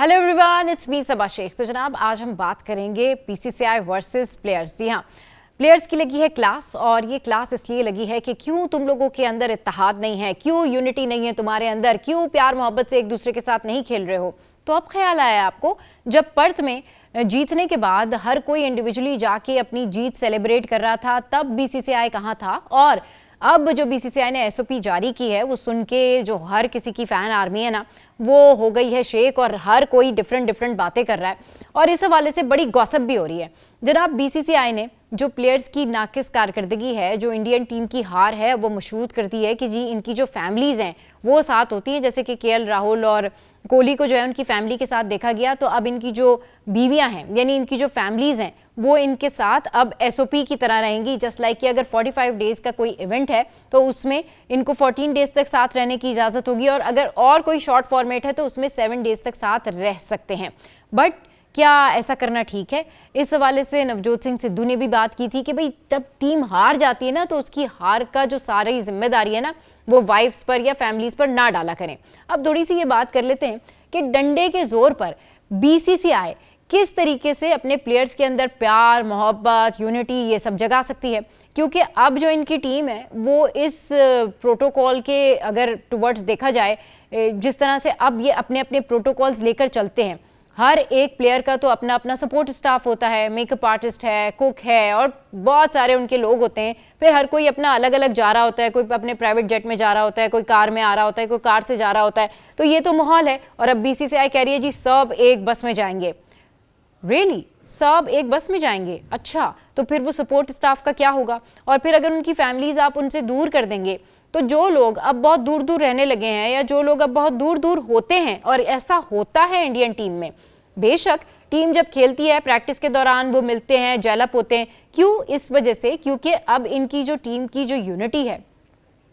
Hello everyone, it's me सबा शेख। तो जनाब आज हम बात करेंगे बीसीसीआई वर्सेस प्लेयर्स। जी हाँ, प्लेयर्स की लगी है क्लास, और ये क्लास इसलिए लगी है कि क्यों तुम लोगों के अंदर इत्तेहाद नहीं है, क्यों यूनिटी नहीं है तुम्हारे अंदर, क्यों प्यार मोहब्बत से एक दूसरे के साथ नहीं खेल रहे हो। तो अब ख्याल आया आपको, जब पर्थ में जीतने के बाद हर कोई इंडिविजुअली जाके अपनी जीत सेलिब्रेट कर रहा था, तब बीसीसीआई कहाँ था। और अब जो बीसीसीआई ने एसओपी जारी की है वो सुन के जो हर किसी की फैन आर्मी है ना, वो हो गई है शेक, और हर कोई डिफरेंट बातें कर रहा है, और इस हवाले से बड़ी गॉसिप भी हो रही है। जनाब बीसीसीआई ने जो प्लेयर्स की नाकिस कारकर्दगी है, जो इंडियन टीम की हार है, वो मशरूत कर दी है कि जी इनकी जो फैमिलीज हैं वो साथ होती हैं। जैसे कि केएल राहुल और कोहली को जो है उनकी फैमिली के साथ देखा गया, तो अब इनकी जो बीवियां हैं यानी इनकी जो फैमिलीज हैं वो इनके साथ अब एसओपी की तरह रहेंगी। जस्ट लाइक कि अगर 45 डेज का कोई इवेंट है तो उसमें इनको 14 डेज तक साथ रहने की इजाज़त होगी, और अगर और कोई शॉर्ट फॉर्मेट है तो उसमें 7 डेज तक साथ रह सकते हैं। बट क्या ऐसा करना ठीक है? इस हवाले से नवजोत सिंह सिद्धू ने भी बात की थी कि भाई जब टीम हार जाती है ना, तो उसकी हार का जो सारी जिम्मेदारी है ना, वो वाइफ्स पर या फैमिलीज पर ना डाला करें। अब थोड़ी सी ये बात कर लेते हैं कि डंडे के जोर पर बीसीसीआई किस तरीके से अपने प्लेयर्स के अंदर प्यार मोहब्बत यूनिटी ये सब जगा सकती है। क्योंकि अब जो इनकी टीम है वो इस प्रोटोकॉल के अगर टुवर्ड्स देखा जाए, जिस तरह से अब ये अपने अपने प्रोटोकॉल्स लेकर चलते हैं, हर एक प्लेयर का तो अपना अपना सपोर्ट स्टाफ होता है, मेकअप आर्टिस्ट है, कुक है, और बहुत सारे उनके लोग होते हैं। फिर हर कोई अपना अलग अलग जा रहा होता है, कोई अपने प्राइवेट जेट में जा रहा होता है, कोई कार में आ रहा होता है, कोई कार से जा रहा होता है। तो ये तो माहौल है, और अब बीसीसीआई कह रही है जी सब एक बस में जाएंगे। रियली सब एक बस में जाएंगे? अच्छा, तो फिर वो सपोर्ट स्टाफ का क्या होगा? और फिर अगर उनकी फैमिलीज आप उनसे दूर कर देंगे, तो जो लोग अब बहुत दूर दूर रहने लगे हैं या जो लोग अब बहुत दूर दूर होते हैं, और ऐसा होता है इंडियन टीम में, बेशक टीम जब खेलती है प्रैक्टिस के दौरान वो मिलते हैं, जेलअप होते हैं। क्यों? इस वजह से क्योंकि अब इनकी जो टीम की जो यूनिटी है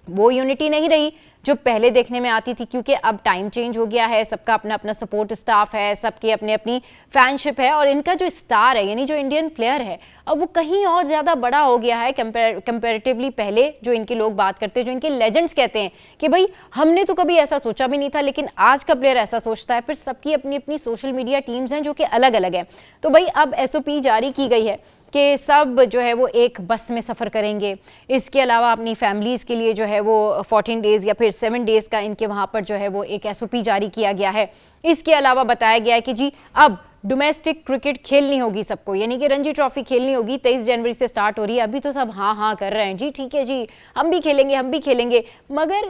वो यूनिटी नहीं रही जो पहले देखने में आती थी। क्योंकि अब टाइम चेंज हो गया है, सबका अपना अपना सपोर्ट स्टाफ है, सबकी अपनी अपनी फैनशिप है, और इनका जो स्टार है यानी जो इंडियन प्लेयर है अब वो कहीं और ज़्यादा बड़ा हो गया है कंपैरेटिवली पहले जो इनके लोग बात करते हैं, जो इनके लेजेंड्स कहते हैं कि भाई हमने तो कभी ऐसा सोचा भी नहीं था, लेकिन आज का प्लेयर ऐसा सोचता है। फिर सबकी अपनी अपनी सोशल मीडिया टीम्स हैं जो कि अलग अलग हैं। तो भाई अब एसओपी जारी की गई है कि सब जो है वो एक बस में सफ़र करेंगे। इसके अलावा अपनी फैमिलीज़ के लिए जो है वो 14 डेज़ या फिर 7 डेज़ का इनके वहाँ पर जो है वो एक एसओपी जारी किया गया है। इसके अलावा बताया गया है कि जी अब डोमेस्टिक क्रिकेट खेलनी होगी सबको, यानी कि रणजी ट्रॉफी खेलनी होगी। 23 जनवरी से स्टार्ट हो रही है। अभी तो सब हाँ हाँ कर रहे हैं, जी ठीक है जी हम भी खेलेंगे हम भी खेलेंगे, मगर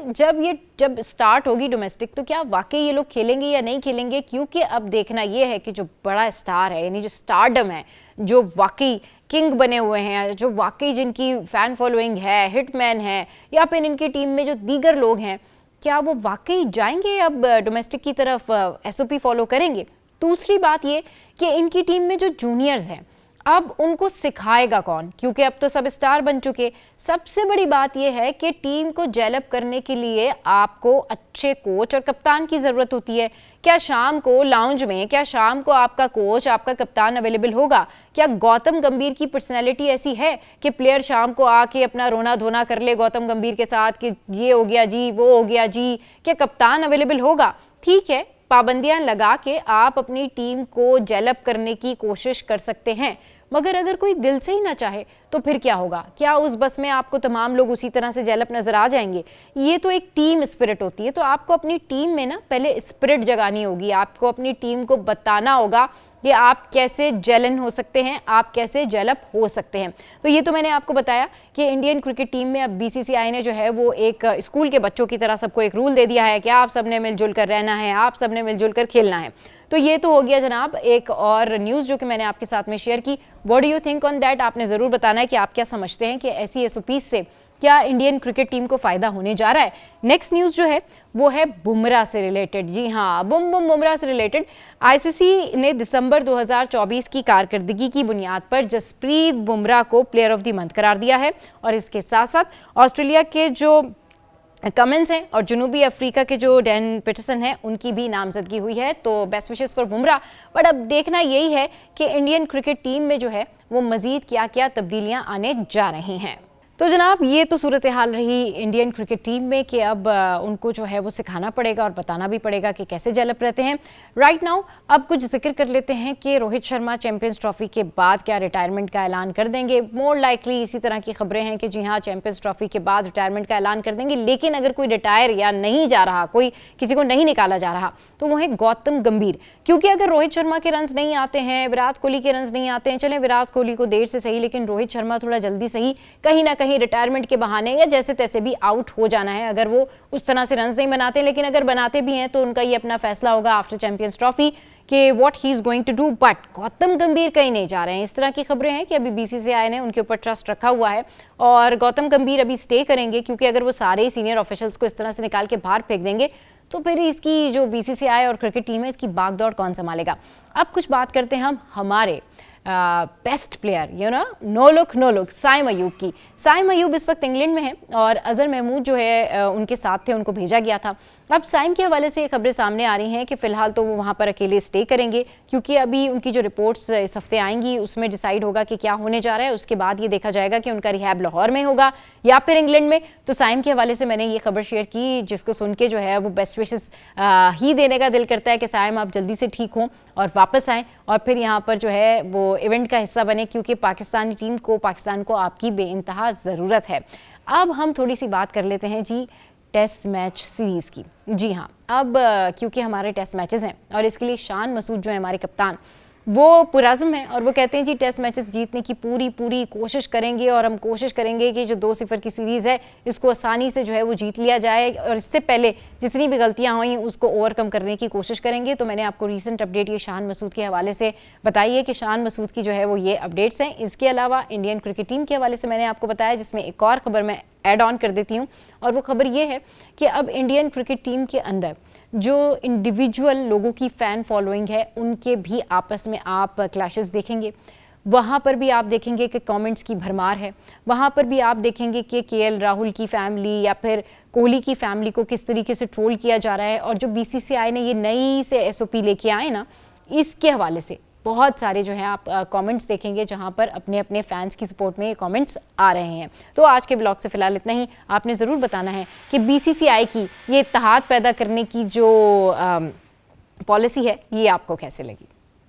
जब स्टार्ट होगी डोमेस्टिक तो क्या वाकई ये लोग खेलेंगे या नहीं खेलेंगे? क्योंकि अब देखना ये है कि जो बड़ा स्टार है यानी जो स्टारडम है, जो वाकई किंग बने हुए हैं, जो वाकई जिनकी फैन फॉलोइंग है, हिटमैन है, या फिर इनकी टीम में जो दीगर लोग हैं, क्या वो वाकई जाएंगे अब डोमेस्टिक की तरफ, एसओपी फॉलो करेंगे? दूसरी बात ये कि इनकी टीम में जो जूनियर्स हैं अब उनको सिखाएगा कौन? क्योंकि अब तो सब स्टार बन चुके। सबसे बड़ी बात यह है कि टीम को जेलअप करने के लिए आपको अच्छे कोच और कप्तान की ज़रूरत होती है। क्या शाम को लाउंज में, क्या शाम को आपका कोच आपका कप्तान अवेलेबल होगा? क्या गौतम गंभीर की पर्सनैलिटी ऐसी है कि प्लेयर शाम को आके अपना रोना धोना कर ले गौतम गंभीर के साथ कि ये हो गया जी वो हो गया जी? क्या कप्तान अवेलेबल होगा? ठीक है, पाबंदियां लगा के आप अपनी टीम को जेलअप करने की कोशिश कर सकते हैं, मगर अगर कोई दिल से ही ना चाहे तो फिर क्या होगा? क्या उस बस में आपको तमाम लोग उसी तरह से जेलअप नजर आ जाएंगे? ये तो एक टीम स्पिरिट होती है। तो आपको अपनी टीम में ना पहले स्पिरिट जगानी होगी, आपको अपनी टीम को बताना होगा कि आप कैसे जेलन हो सकते हैं, आप कैसे जेलअप हो सकते हैं। तो ये तो मैंने आपको बताया कि इंडियन क्रिकेट टीम में अब बीसीसीआई ने जो है वो एक स्कूल के बच्चों की तरह सबको एक रूल दे दिया है कि आप सबने मिलजुल कर रहना है, आप सबने मिलजुल कर खेलना है। तो ये तो हो गया जनाब एक और न्यूज़ जो कि मैंने आपके साथ में शेयर की। What do you think on that? आपने ज़रूर बताना है कि आप क्या समझते हैं कि ऐसी एसओपी से क्या इंडियन क्रिकेट टीम को फ़ायदा होने जा रहा है। नेक्स्ट न्यूज़ जो है वो है बुमराह से रिलेटेड। जी हाँ, बुमराह से रिलेटेड आईसीसी ने दिसंबर 2024 की कारकर्दगी की बुनियाद पर जसप्रीत बुमराह को प्लेयर ऑफ द मंथ करार दिया है, और इसके साथ साथ ऑस्ट्रेलिया के जो कमिंस हैं और जनूबी अफ्रीका के जो डैन पीटरसन हैं उनकी भी नामजदगी हुई है। तो best wishes for Bumrah. But अब देखना यही है कि इंडियन क्रिकेट टीम में जो है वो मज़ीद क्या क्या तब्दीलियां आने जा रही हैं। तो जनाब ये तो सूरत हाल रही इंडियन क्रिकेट टीम में कि अब उनको जो है वो सिखाना पड़ेगा और बताना भी पड़ेगा कि कैसे डेवलप रहते हैं राइट नाउ। अब कुछ जिक्र कर लेते हैं कि रोहित शर्मा चैंपियंस ट्रॉफी के बाद क्या रिटायरमेंट का ऐलान कर देंगे। मोर लाइकली इसी तरह की खबरें हैं कि जी हाँ, चैंपियंस ट्रॉफी के बाद रिटायरमेंट का ऐलान कर देंगे। लेकिन अगर कोई रिटायर या नहीं जा रहा, कोई किसी को नहीं निकाला जा रहा, तो वो है गौतम गंभीर। क्योंकि अगर रोहित शर्मा के रन्स नहीं आते हैं, विराट कोहली के रन्स नहीं आते हैं, चले विराट कोहली को देर से सही लेकिन रोहित शर्मा थोड़ा जल्दी सही, कहीं ना कहीं रिटायरमेंट के बहाने या जैसे तैसे भी आउट हो जाना है अगर वो उस तरह से रन्स नहीं बनाते। लेकिन अगर बनाते भी हैं तो उनका ये अपना फैसला होगा आफ्टर चैंपियंस ट्रॉफी कि what he is going to do. But Gautam Gambhir कहीं नहीं जा रहे हैं। इस तरह की खबरें हैं कि अभी बीसीसीआई ने उनके ऊपर ट्रस्ट रखा हुआ है और गौतम गंभीर अभी स्टे करेंगे, क्योंकि अगर वो सारे सीनियर ऑफिशियल्स को इस तरह से निकाल के बाहर फेंक देंगे तो फिर इसकी जो बीसीसीआई और क्रिकेट टीम है इसकी भागदौड़ कौन संभालेगा। अब कुछ बात करते हैं हम हमारे best player no look Saim Ayub की। साइम अयूब इस वक्त इंग्लैंड में है और अजहर महमूद जो है उनके साथ थे, उनको भेजा गया था। अब साइम के हवाले से ये खबरें सामने आ रही हैं कि फिलहाल तो वो वहाँ पर अकेले स्टे करेंगे, क्योंकि अभी उनकी जो रिपोर्ट्स इस हफ्ते आएंगी उसमें डिसाइड होगा कि क्या होने जा रहा है। उसके बाद ये देखा जाएगा कि उनका रिहैब लाहौर में होगा या फिर इंग्लैंड में। तो साइम के हवाले से मैंने ये खबर शेयर की, जिसको सुन के जो है वो बेस्ट विशेस ही देने का दिल करता है कि साइम आप जल्दी से ठीक हों और वापस आएँ और फिर यहाँ पर जो है वो इवेंट का हिस्सा बने, क्योंकि पाकिस्तानी टीम को, पाकिस्तान को आपकी बेइंतहा ज़रूरत है। अब हम थोड़ी सी बात कर लेते हैं जी टेस्ट मैच सीरीज़ की। जी हाँ, अब क्योंकि हमारे टेस्ट मैचेस हैं और इसके लिए शान मसूद जो है हमारे कप्तान, वो पुरज़्म है और वो कहते हैं जी टेस्ट मैचेस जीतने की पूरी कोशिश करेंगे और हम कोशिश करेंगे कि जो 2-0 की सीरीज़ है इसको आसानी से जो है वो जीत लिया जाए और इससे पहले जितनी भी गलतियां हुई उसको ओवरकम करने की कोशिश करेंगे। तो मैंने आपको रीसेंट अपडेट ये शान मसूद के हवाले से बताई है कि शान मसूद की जो है वो ये अपडेट्स हैं। इसके अलावा इंडियन क्रिकेट टीम के हवाले से मैंने आपको बताया, जिसमें एक और ख़बर मैं ऐड ऑन कर देती हूँ और वो खबर ये है कि अब इंडियन क्रिकेट टीम के अंदर जो इंडिविजुअल लोगों की फ़ैन फॉलोइंग है उनके भी आपस में आप क्लैशेस देखेंगे। वहाँ पर भी आप देखेंगे कि कमेंट्स की भरमार है। वहाँ पर भी आप देखेंगे कि केएल राहुल की फैमिली या फिर कोहली की फैमिली को किस तरीके से ट्रोल किया जा रहा है। और जो बीसीसीआई ने ये नई से एसओपी लेके आए ना, इसके हवाले से बहुत सारे जो हैं आप कमेंट्स देखेंगे जहां पर अपने अपने फैंस की सपोर्ट में ये कमेंट्स आ रहे हैं। तो आज के ब्लॉग से फिलहाल इतना ही। आपने ज़रूर बताना है कि बीसीसीआई की ये इत्तेहाद पैदा करने की जो पॉलिसी है ये आपको कैसे लगी।